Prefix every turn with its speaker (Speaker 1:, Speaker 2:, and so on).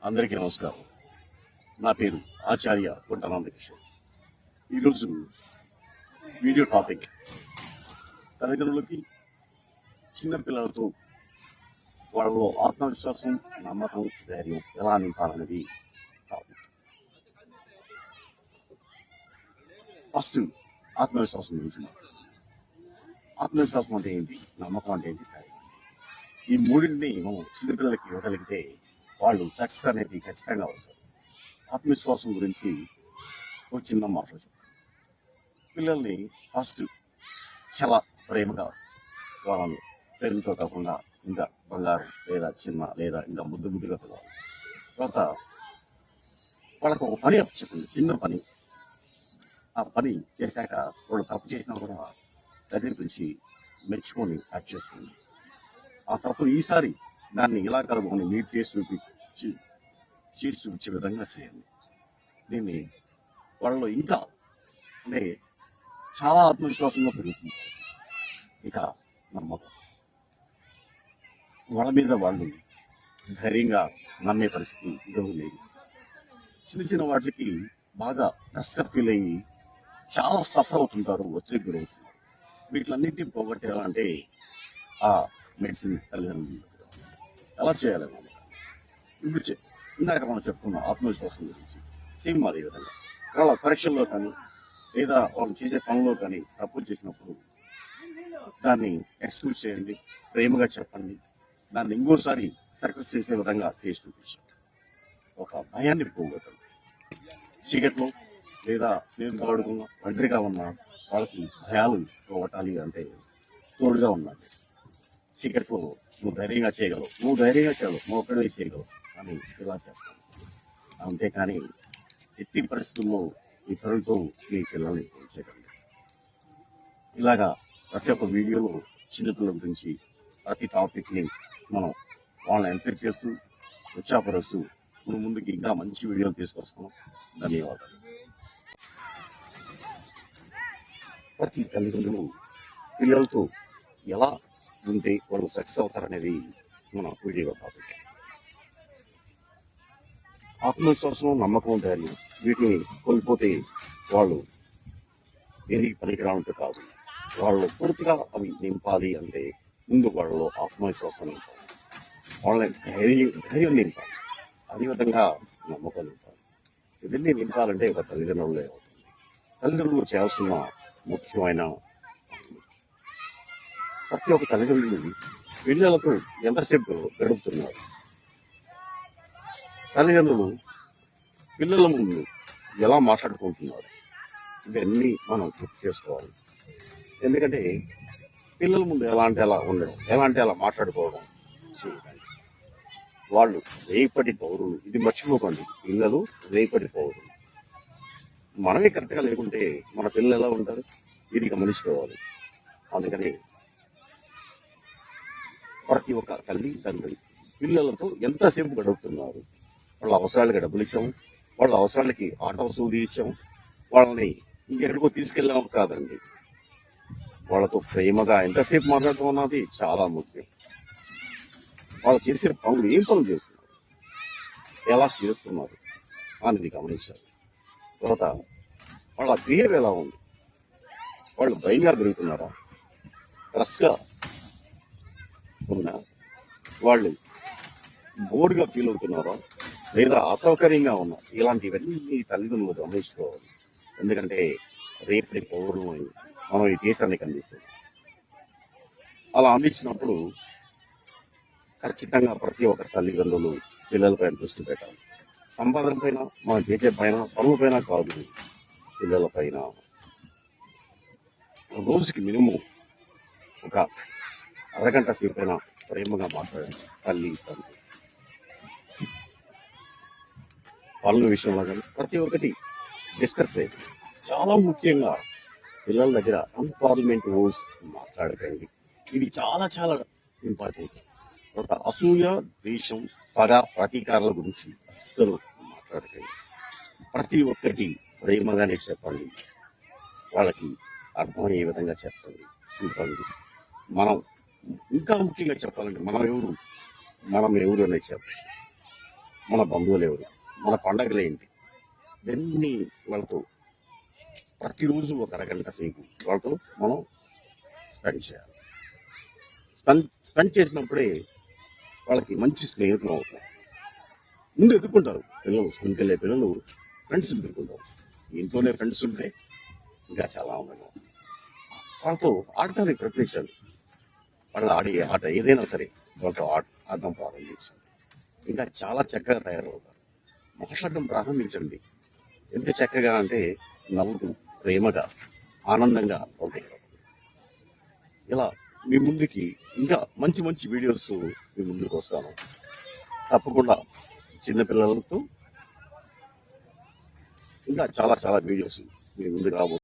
Speaker 1: అందరికీ నమస్కారం. నా పేరు ఆచార్య కొండనందకిషోర్. ఈరోజు వీడియో టాపిక్ తల్లిదండ్రులకి చిన్నపిల్లలతో వాళ్ళలో ఆత్మవిశ్వాసం, నమ్మకం, ధైర్యం ఎలా నింపాలనేది టాపిక్. ఫస్ట్ ఆత్మవిశ్వాసం గురించి. ఆత్మవిశ్వాసం అంటే ఏంటి, నమ్మకం అంటే ఏంటి, ధైర్యం. ఈ మూడింటిని మనం చిన్నపిల్లలకి ఇవ్వగలిగితే వాళ్ళు సక్సెస్ అనేది ఖచ్చితంగా వస్తారు. ఆత్మవిశ్వాసం గురించి ఒక చిన్న మాటలు చెప్తాను. పిల్లల్ని ఫస్ట్ చాలా ప్రేమగా వాళ్ళని పెరుగుతో కాకుండా ఇంకా బంగారం లేదా చిన్న లేదా ఇంకా ముద్దుగా పిల్లలు. తర్వాత వాళ్ళకు ఒక పని చెప్పండి, చిన్న పని. ఆ పని చేశాక వాళ్ళు తప్పు చేసినా కూడా దగ్గర నుంచి మెచ్చుకొని యాక్ట్ చేసుకుని ఆ తప్పు ఈసారి దాన్ని ఇలా కలుపుకొని మీరు చేసి చూపించే విధంగా చేయండి. దీన్ని వాళ్ళలో ఇంకా అంటే చాలా ఆత్మవిశ్వాసంగా పెరుగుతుంది. ఇక నమ్మకం, వాళ్ళ మీద వాళ్ళు ధైర్యంగా నమ్మే పరిస్థితి ఇదొక లేదు. చిన్న చిన్న వాటికి బాగా ప్రెషర్ ఫీల్ అయ్యి చాలా సఫర్ అవుతుంటారు, ఒత్తిడి గురవుతుంటారు. వీటిలన్నింటినీ పోగొట్టేయాలంటే ఆ మెడిసిన్ తల్లిదండ్రులు ఎలా చేయాలి మనం ఇప్పుడు ఇందాక మనం చెప్పుకున్నాం ఆత్మవిశ్వాసం గురించి. సేమ్ అదే విధంగా వాళ్ళ పరీక్షల్లో కానీ లేదా వాళ్ళు చేసే పనుల్లో కానీ తప్పులు చేసినప్పుడు దాన్ని ఎక్స్క్యూజ్ చేయండి, ప్రేమగా చెప్పండి, దాన్ని ఇంకోసారి సక్సెస్ చేసే విధంగా చేసి చూపించండి. ఒక భయాన్ని పోగొట్టండి. చీకట్లో లేదా స్నేహితులు ఆడుకున్న ఒంటరిగా ఉన్న వాళ్ళకి భయాలు పోగొట్టాలి అంటే తోడుగా ఉండాలి. చీకట్లో నువ్వు ధైర్యంగా చేయగలవు, నువ్వు ఒక్కడే చేయగలవు అని ఇలా చేస్తాను. అంతేకాని ఎట్టి పరిస్థితుల్లో ఇతరులతో మీ పిల్లల్ని ఉంచకండి. ఇలాగా ప్రతి ఒక్క వీడియోలో చిన్నపిల్లల గురించి ప్రతి టాపిక్ని మనం వాళ్ళని ఎంకరేజ్ చేస్తూ ఉత్సాహపరుస్తూ ముందుకి ఇంకా మంచి వీడియోలు తీసుకొస్తాం. ధన్యవాదాలు. ప్రతి తల్లిదండ్రులు పిల్లలతో ఎలా ఉంటే వాళ్ళు సక్సెస్ అవుతారనేది మన వీడియో టాపిక్. ఆత్మవిశ్వాసం, నమ్మకం, ధైర్యం వీటిని కోల్పోతే వాళ్ళు దేనికి పనికిరానంటూ కాదు. వాళ్ళు పూర్తిగా అవి నింపాలి అంటే ముందు వాళ్ళలో ఆత్మవిశ్వాసం నింపాలి, వాళ్ళని ధైర్యం నింపాలి, అదేవిధంగా నమ్మకం నింపాలి. ఇవన్నీ నింపాలంటే ఒక తల్లిదండ్రులే అవుతుంది. తల్లిదండ్రులు చేయాల్సిన ముఖ్యమైన ప్రతి ఒక్క తల్లిదండ్రులు పిల్లలతో ఎంతసేపు గడుపుతున్నారు, తల్లిదండ్రులు పిల్లల ముందు ఎలా మాట్లాడుకుంటున్నారు, ఇవన్నీ మనం గుర్తు చేసుకోవాలి. ఎందుకంటే పిల్లల ముందు ఎలా అంటే అలా ఉండడం, ఎలా అంటే అలా మాట్లాడుకోవడం చేయకండి. వాళ్ళు రేపటి పౌరులు, ఇది మర్చిపోకండి. పిల్లలు రేపటి పౌరులు. మనమే కరెక్ట్గా లేకుంటే మన పిల్లలు ఎలా ఉంటారు, ఇది గమనించుకోవాలి. అందుకని ప్రతి ఒక్క తల్లి తండ్రి పిల్లలతో ఎంతసేపు గడుపుతున్నారు, వాళ్ళ అవసరాలకి డబ్బులు ఇచ్చాము, వాళ్ళ అవసరాలకి ఆటో వసూలు ఇచ్చాము, వాళ్ళని ఇంకెక్కడికో తీసుకెళ్ళాము కాదండి. వాళ్ళతో ప్రేమగా ఎంతసేపు మాట్లాడటం అన్నది చాలా ముఖ్యం. వాళ్ళు చేసే పనులు ఏం పనులు చేస్తున్నారు, ఎలా చేస్తున్నారు అనేది గమనించాలి. తర్వాత వాళ్ళ బిహేవ్ ఎలా ఉంది, వాళ్ళు భయంగా పెరుగుతున్నారా, స్ట్రెస్గా ఉన్నా, వాళ్ళు బోర్గా ఫీల్ అవుతున్నారా లేదా అసౌకర్యంగా ఉన్నారు, ఇలాంటివన్నీ తల్లిదండ్రులు గమనించుకోవాలి. ఎందుకంటే రేపటి పౌరులు మనం ఈ దేశానికి అందిస్తాం. అలా అందించినప్పుడు ఖచ్చితంగా ప్రతి ఒక్క తల్లిదండ్రులు పిల్లలపైన దృష్టి పెట్టాలి. సంపాదన పైన, మనం చేసే పైన, పనుల పైన కాదు, పిల్లల పైన రోజుకి మినిమం ఒక అరగంట సేపైనా ప్రేమగా మాట్లాడండి. తల్లి తండ్రి పనుల విషయంలో కానీ ప్రతి ఒక్కటి డిస్కస్ చేయండి. చాలా ముఖ్యంగా పిల్లల దగ్గర అన్పార్లమెంట్ రూల్స్ మాట్లాడకండి. ఇది చాలా చాలా ఇంపార్టెంట్. తర్వాత అసూయ, ద్వేషం, పగ, ప్రతీకారాల గురించి అస్సలు మాట్లాడకండి. ప్రతి ఒక్కటి ప్రేమగానే చెప్పండి, వాళ్ళకి అర్థమయ్యే విధంగా చెప్పండి, చూపండి. మనం ఇంకా ముఖ్యంగా చెప్పాలంటే మనం ఎవరు అనేది చెప్పండి. మన బంధువులు ఎవరు, మన పండగలు ఏంటి, ఇవన్నీ వాళ్ళతో ప్రతిరోజు ఒక అరగంట సేపు వాళ్ళతో మనం స్పెండ్ చేయాలి. స్పెండ్ చేసినప్పుడే వాళ్ళకి మంచి స్నేహితులు అవుతారు. ముందు ఎదుర్కొంటారు పిల్లలు, స్కూల్కి వెళ్ళే పిల్లలు ఫ్రెండ్స్ ఎదుర్కొంటారు. ఇంట్లోనే ఫ్రెండ్స్ ఉంటే ఇంకా చాలా ఆనందంగా ఉంటుంది. వాళ్ళతో ఆడటానికి ప్రయత్నించాలి. వాళ్ళు ఆడే ఆట ఏదైనా సరే వాళ్ళతో ఆడటం ప్రారంభించండి. ఇంకా చాలా చక్కగా తయారవుతారు. మాట్లాడడం ప్రారంభించండి. ఎంత చక్కగా అంటే నవ్వుతూ ప్రేమగా ఆనందంగా ఉంటాయి. ఇలా మీ ముందుకి ఇంకా మంచి మంచి వీడియోస్ మీ ముందుకు వస్తాను. తప్పకుండా చిన్నపిల్లలతో ఇంకా చాలా చాలా వీడియోస్ మీ ముందుకు రాబోతున్నాయి.